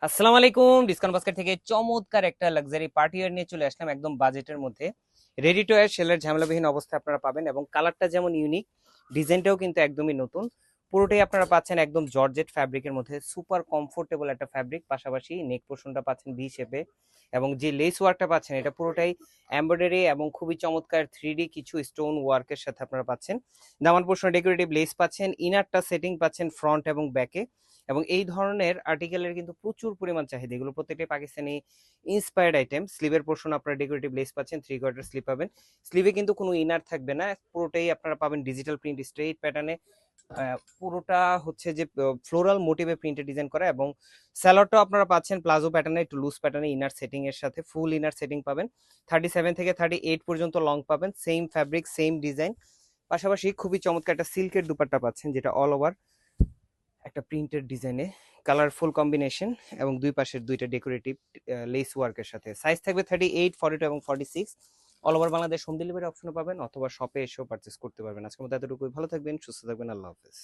আসসালামু আলাইকুম। Discount basket থেকে চমৎকার একটা লাক্সারি পার্টি ওয়্যার নিয়ে চলে আসলাম একদম বাজেটের মধ্যে। রেডি টু ওয়্যার সেলের ঝামেলাবিহীন অবস্থায় আপনারা পাবেন এবং কালারটা যেমন ইউনিক, ডিজাইনটাও কিন্তু একদমই নতুন। পুরোটাই আপনারা পাচ্ছেন একদম জর্জেট ফ্যাব্রিকের মধ্যে, সুপার কমফোর্টেবল একটা ফ্যাব্রিক। পাশাপাশি নেক পোর্শনটা পাচ্ছেন ভি শেপে এবং যে লেস ওয়ার্কটা পাচ্ছেন এটা পুরোটাই এমব্রয়ডারি এবং খুবই চমৎকার 3D কিছু স্টোন ওয়ার্কের সাথে আপনারা পাচ্ছেন। দামান পোর্শনে ডেকোরেটিভ লেস পাচ্ছেন, ইনারটা সেটিং পাচ্ছেন ফ্রন্ট এবং ব্যাকে। এবং এই ধরনের আর্টিকেলের কিন্তু প্রচুর পরিমাণ চাহিদা, এগুলো প্রত্যেকটাই পাকিস্তানি ইন্সপায়ার্ড আইটেম। স্লিভের পোর্শন আপনারা ডেকোরেটিভ লেস পাচ্ছেন, 3/4 স্লিভ পাবেন। স্লিভে কিন্তু কোনো ইনার থাকবে না, পুরোটাই আপনারা পাবেন ডিজিটাল প্রিন্ট স্ট্রেইট প্যাটার্নে। পুরোটা হচ্ছে যে ফ্লোরাল মোটিভে প্রিন্টে ডিজাইন করা এবং স্যালোয়ারটাও আপনারা পাচ্ছেন প্লাজো প্যাটার্নে, একটু লুজ প্যাটার্নে ইনার সেটিং এর সাথে ফুল ইনার সেটিং পাবেন। 37 থেকে 38 পর্যন্ত লং পাবেন, সেম ফ্যাব্রিক সেম ডিজাইন। পাশাপাশি খুবই চমৎকার একটা সিল্কের দুপাট্টা পাচ্ছেন, যেটা অল ওভার একটা প্রিন্টেড ডিজাইনে কালারফুল কম্বিনেশন এবং দুই পাশের দুইটা ডেকোরেটিভ লেস ওয়ার্কের সাথে। সাইজ থাকবে 38, 42 এবং 46। All over Bangladesh home delivery অপশনও পাবেন, অথবা শপে এসেও পারচেস করতে পারবেন। আজকের মতো এতটুকুই। ভালো থাকবেন, সুস্থ থাকবেন, আল্লাহ হাফেজ।